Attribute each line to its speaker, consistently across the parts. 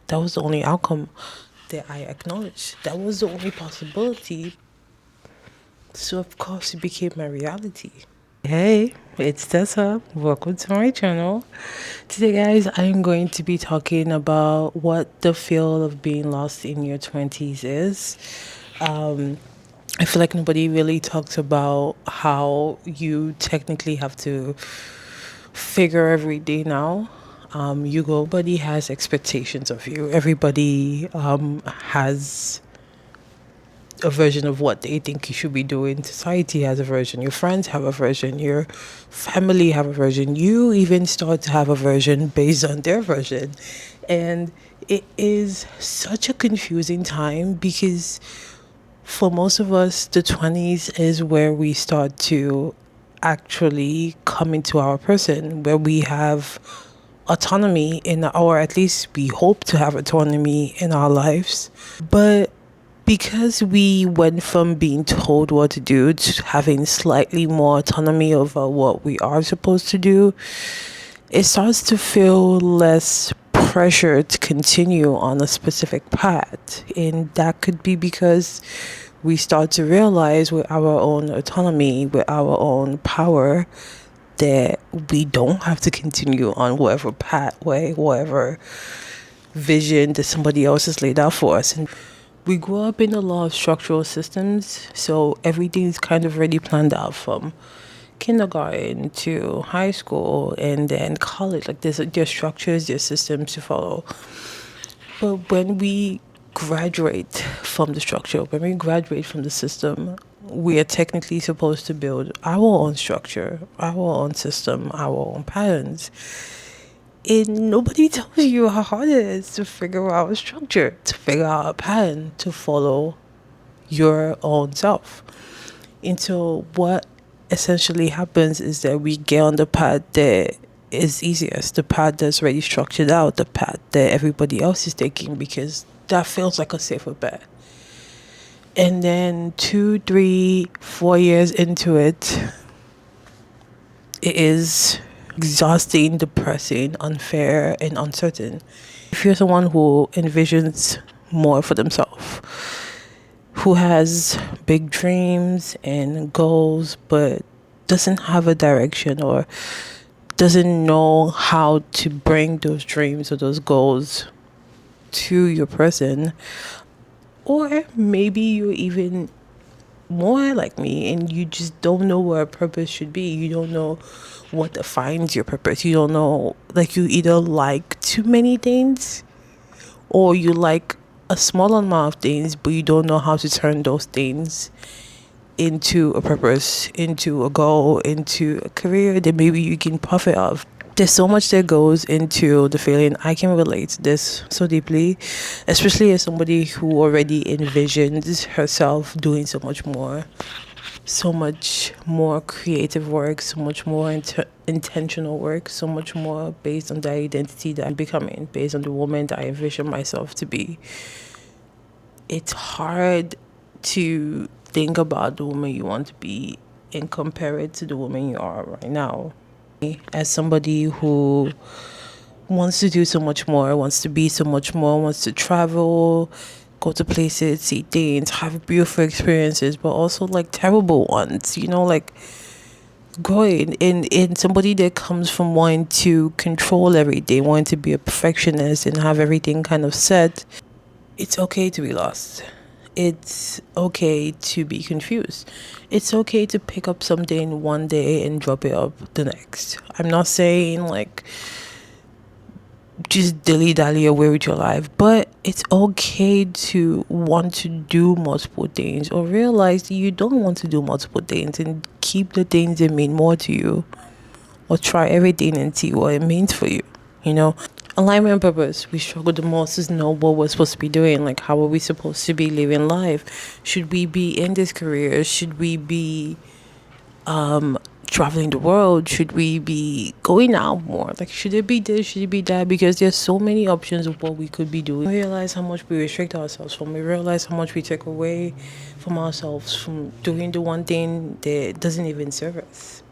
Speaker 1: That was the only outcome that I acknowledged. That was the only possibility. So, of course, it became my reality. Hey, it's Tessa. Welcome to my channel. Today, guys, I'm going to be talking about what the feel of being lost in your 20s is. I feel like nobody really talks about how you technically have to figure every day now. Everybody has expectations of you. Everybody has a version of what they think you should be doing. Society has a version. Your friends have a version. Your family have a version. You even start to have a version based on their version. And it is such a confusing time because for most of us, the 20s is where we start to actually come into our person, where we have autonomy or at least we hope to have autonomy in our lives. But because we went from being told what to do to having slightly more autonomy over what we are supposed to do, it starts to feel less pressure to continue on a specific path. And that could be because we start to realize with our own autonomy, with our own power, that we don't have to continue on whatever pathway, whatever vision that somebody else has laid out for us. And we grew up in a lot of structural systems, so everything's kind of already planned out from kindergarten to high school and then college. Like there's structures, there's systems to follow. But when we graduate from the structure, when we graduate from the system, we are technically supposed to build our own structure, our own system, our own patterns. And nobody tells you how hard it is to figure out a structure, to figure out a pattern, to follow your own self. And so what essentially happens is that we get on the path that is easiest, the path that's already structured out, the path that everybody else is taking because that feels like a safer bet. And then 2, 3, 4 years into it, it is exhausting, depressing, unfair, and uncertain. If you're someone who envisions more for themselves, who has big dreams and goals, but doesn't have a direction or doesn't know how to bring those dreams or those goals to your person, or maybe you're even more like me and you just don't know where a purpose should be. You don't know what defines your purpose. You don't know, like, you either like too many things or you like a small amount of things, but you don't know how to turn those things into a purpose, into a goal, into a career that maybe you can profit off. There's so much that goes into the feeling. I can relate to this so deeply, especially as somebody who already envisions herself doing so much more creative work, so much more intentional work, so much more based on the identity that I'm becoming, based on the woman that I envision myself to be. It's hard to think about the woman you want to be and compare it to the woman you are right now. As somebody who wants to do so much more, wants to be so much more, wants to travel, go to places, see things, have beautiful experiences, but also like terrible ones, like growing in somebody that comes from wanting to control everything, wanting to be a perfectionist and have everything kind of set. It's okay to be lost. It's okay to be confused. It's okay to pick up something one day and drop it up the next. I'm not saying like just dilly-dally away with your life, but it's okay to want to do multiple things or realize that you don't want to do multiple things and keep the things that mean more to you, or try everything and see what it means for you. Alignment and purpose. We struggle the most to know what we're supposed to be doing. Like, how are we supposed to be living life? Should we be in this career? Should we be traveling the world? Should we be going out more? Like, should it be this? Should it be that? Because there's so many options of what we could be doing. We realize how much we restrict ourselves from. We realize how much we take away from ourselves from doing the one thing that doesn't even serve us.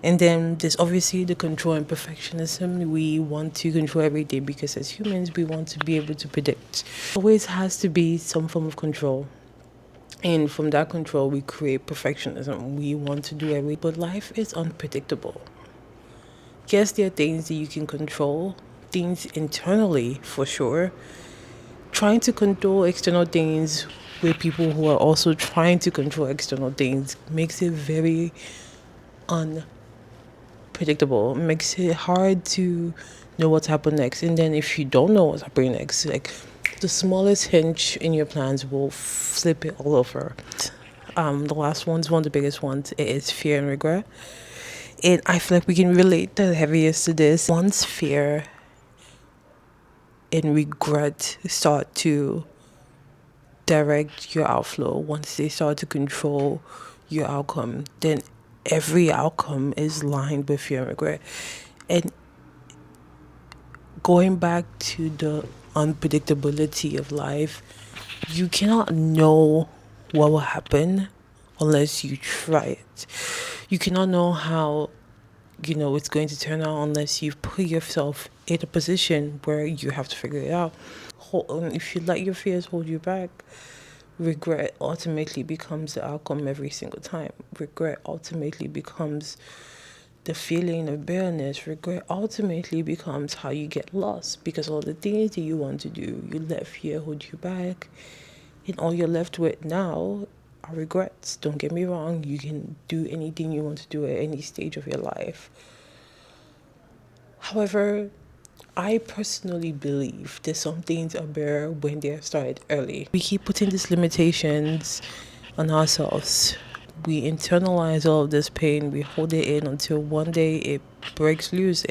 Speaker 1: And then there's obviously the control and perfectionism. We want to control everything because as humans, we want to be able to predict. Always has to be some form of control. And from that control, we create perfectionism. We want to do everything. But life is unpredictable. Yes, there are things that you can control, things internally for sure. Trying to control external things with people who are also trying to control external things makes it very unpredictable. It makes it hard to know what's happening next. And then if you don't know what's happening next, like the smallest hinge in your plans will flip it all over. The last one's one of the biggest ones. It is fear and regret. And I feel like we can relate the heaviest to this. Once fear and regret start to direct your outflow, once they start to control your outcome, then every outcome is lined with fear and regret. And going back to the unpredictability of life, you cannot know what will happen unless you try it. You cannot know how it's going to turn out unless you put yourself in a position where you have to figure it out. If you let your fears hold you back, regret ultimately becomes the outcome every single time. Regret ultimately becomes the feeling of bitterness. Regret ultimately becomes how you get lost because all the things that you want to do, you let fear hold you back, and all you're left with now are regrets. Don't get me wrong, you can do anything you want to do at any stage of your life. However, I personally believe that some things are better when they're started early. We keep putting these limitations on ourselves. We internalize all of this pain, we hold it in until one day it breaks loose.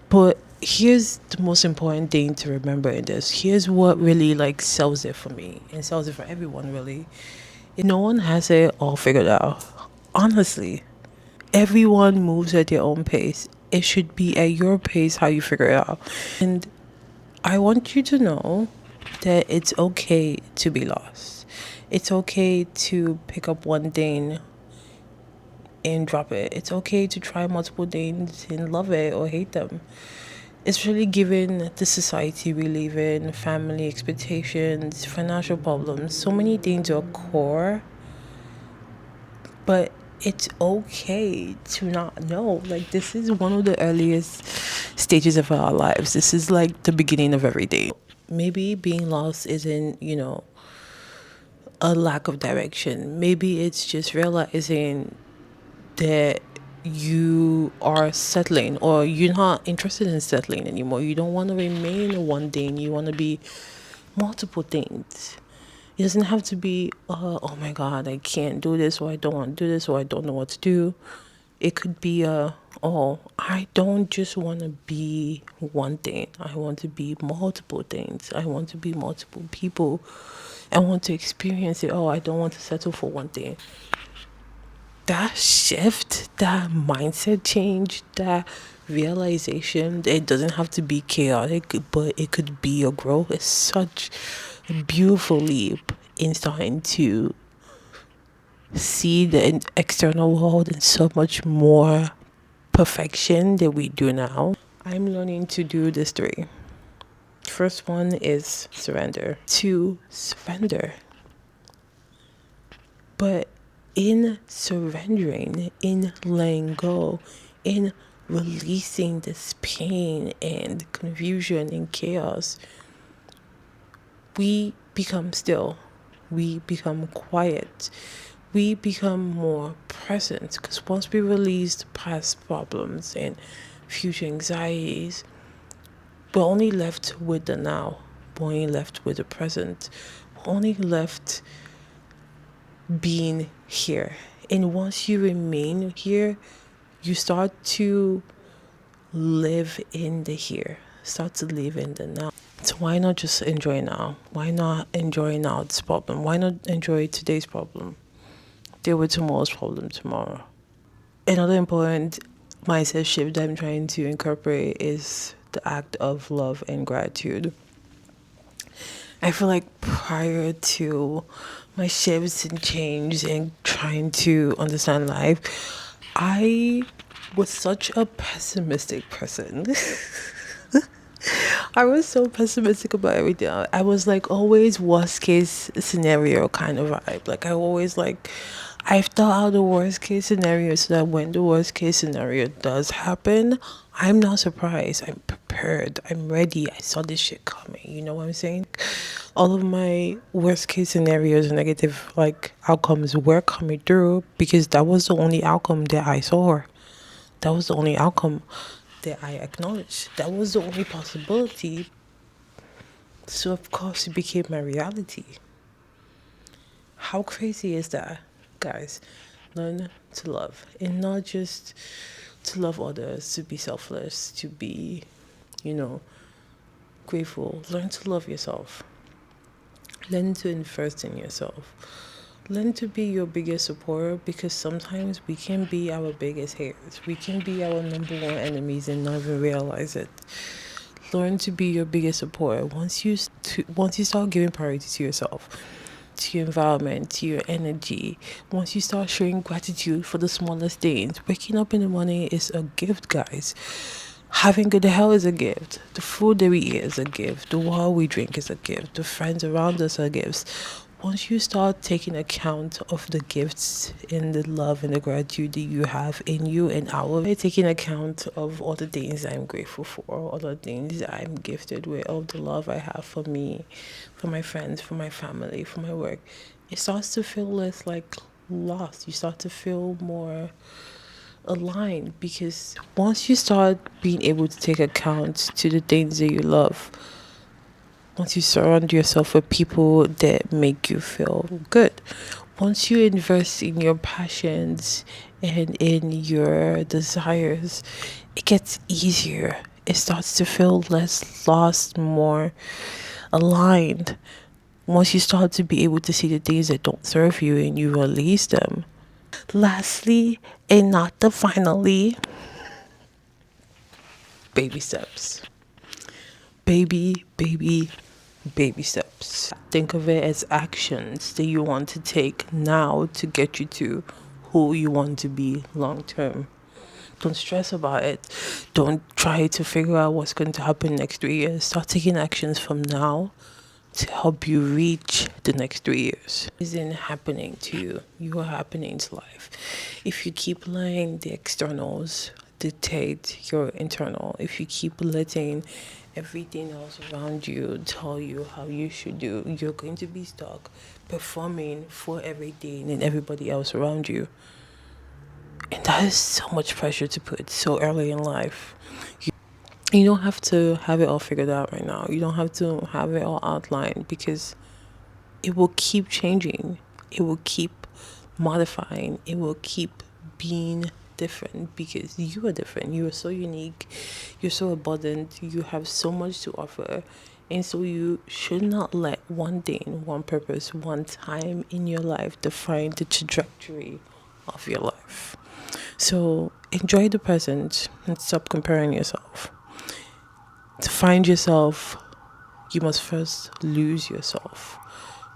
Speaker 1: But here's the most important thing to remember in this. Here's what really sells it for me and sells it for everyone really. No one has it all figured out. Honestly, everyone moves at their own pace. It should be at your pace how you figure it out. And I want you to know that it's okay to be lost. It's okay to pick up one thing and drop it. It's okay to try multiple things and love it or hate them. It's really given the society we live in, family expectations, financial problems, so many things are core. But it's okay to not know. This is one of the earliest stages of our lives. This is the beginning of everything. Maybe being lost isn't, a lack of direction. Maybe it's just realizing that you are settling or you're not interested in settling anymore. You don't want to remain in one thing. You want to be multiple things. It doesn't have to be, oh my God, I can't do this, or I don't want to do this, or I don't know what to do. It could be, oh, I don't just want to be one thing. I want to be multiple things. I want to be multiple people. I want to experience it. Oh, I don't want to settle for one thing. That shift, that mindset change, that realization, it doesn't have to be chaotic, but it could be a growth. It's such a beautiful leap in starting to see the external world in so much more perfection than we do now. I'm learning to do this three. First one is surrender. To surrender. But in surrendering, in letting go, in releasing this pain and confusion and chaos, we become still. We become quiet. We become more present. Because once we release the past problems and future anxieties, we're only left with the now. We're only left with the present. We're only left being here. And once you remain here, you start to live in the here, start to live in the now. So why not just enjoy now? Why not enjoy now this problem? Why not enjoy today's problem? Deal with tomorrow's problem tomorrow. Another important mindset shift that I'm trying to incorporate is the act of love and gratitude. I feel like prior to my shifts and change and trying to understand life, I was such a pessimistic person. I was so pessimistic about everything. I was like always worst case scenario kind of vibe. Like I always like I've thought out the worst case scenario so that when the worst case scenario does happen, I'm not surprised. I'm prepared. I'm ready. I saw this shit coming. You know what I'm saying? All of my worst case scenarios and negative like outcomes were coming through because that was the only outcome that I saw. That was the only outcome that I acknowledged. That was the only possibility. So, of course, it became my reality. How crazy is that, guys? Learn to love. And not just to love others, to be selfless, to be, you know, grateful. Learn to love yourself. Learn to invest in yourself. Learn to be your biggest supporter because sometimes we can be our biggest haters. We can be our number one enemies and not even realize it. Learn to be your biggest supporter. Once you start giving priority to yourself, to your environment, to your energy, once you start showing gratitude for the smallest things, waking up in the morning is a gift, guys. Having good health is a gift. The food that we eat is a gift. The water we drink is a gift. The friends around us are gifts. Once you start taking account of the gifts and the love and the gratitude that you have in you and our taking account of all the things I'm grateful for, all the things I'm gifted with, all the love I have for me, for my friends, for my family, for my work, it starts to feel less like lost. You start to feel more aligned because once you start being able to take account to the things that you love, once you surround yourself with people that make you feel good, once you invest in your passions and in your desires, it gets easier. It starts to feel less lost, more aligned. Once you start to be able to see the things that don't serve you and you release them. Lastly, and not the finally, baby steps. Baby steps. Think of it as actions that you want to take now to get you to who you want to be long term. Don't stress about it. Don't try to figure out what's going to happen next 3 years. Start taking actions from now to help you reach the next 3 years. It isn't happening to you. You are happening to life. If you keep letting the externals dictate your internal, if you keep letting everything else around you tell you how you should do, you're going to be stuck performing for everything and everybody else around you. And that is so much pressure to put so early in life. You don't have to have it all figured out right now. You don't have to have it all outlined because it will keep changing. It will keep modifying. It will keep being different because you are different. You are so unique. You're so abundant. You have so much to offer. And so you should not let one thing, one purpose, one time in your life define the trajectory of your life. So enjoy the present and stop comparing yourself. To find yourself, you must first lose yourself.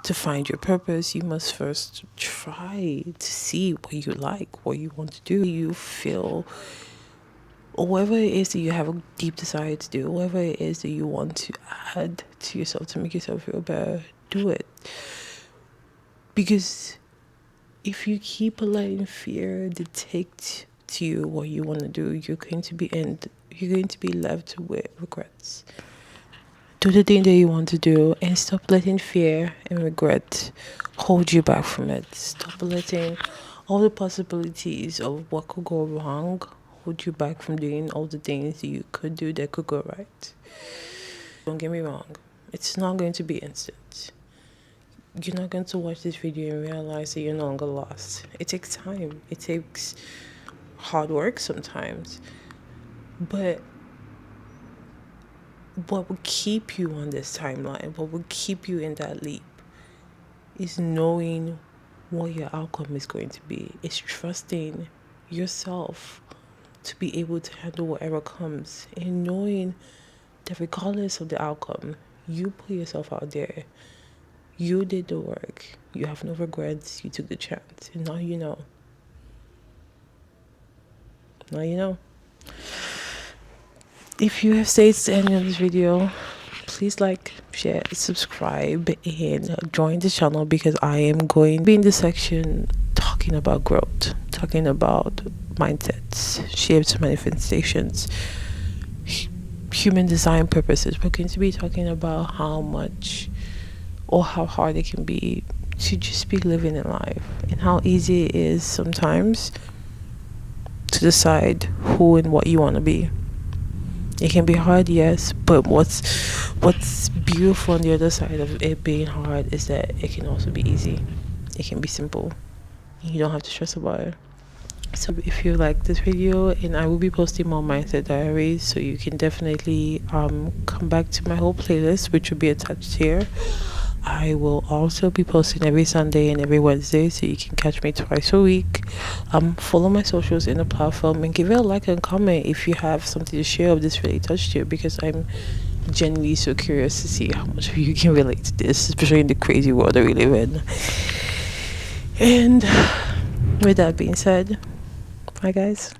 Speaker 1: To find your purpose, you must first try to see what you like, what you want to do, you feel, or whatever it is that you have a deep desire to do, whatever it is that you want to add to yourself to make yourself feel better, do it. Because if you keep letting fear dictate to you what you want to do, you're going to be left with regrets. Do the thing that you want to do and stop letting fear and regret hold you back from it. Stop letting all the possibilities of what could go wrong hold you back from doing all the things that you could do that could go right. Don't get me wrong, it's not going to be instant. You're not going to watch this video and realize that you're no longer lost. It takes time. It takes hard work sometimes. But what will keep you on this timeline, what will keep you in that leap, is knowing what your outcome is going to be. It's trusting yourself to be able to handle whatever comes and knowing that regardless of the outcome, you put yourself out there. You did the work. You have no regrets. You took the chance. And now you know. Now you know. If you have stayed to the end of this video, please like, share, subscribe, and join the channel, because I am going to be in this section talking about growth, talking about mindsets, shapes, manifestations, human design purposes. We're going to be talking about how much or how hard it can be to just be living in life, and how easy it is sometimes to decide who and what you want to be. It can be hard, yes, but what's beautiful on the other side of it being hard is that it can also be easy. It can be simple. You don't have to stress about it. So if you like this video, and I will be posting more mindset diaries, so you can definitely come back to my whole playlist, which will be attached here. I will also be posting every Sunday and every Wednesday, so you can catch me twice a week. Follow my socials in the platform, and give it a like and comment if you have something to share if this really touched you, because I'm genuinely so curious to see how much of you can relate to this, especially in the crazy world that we live in. And with that being said, bye guys.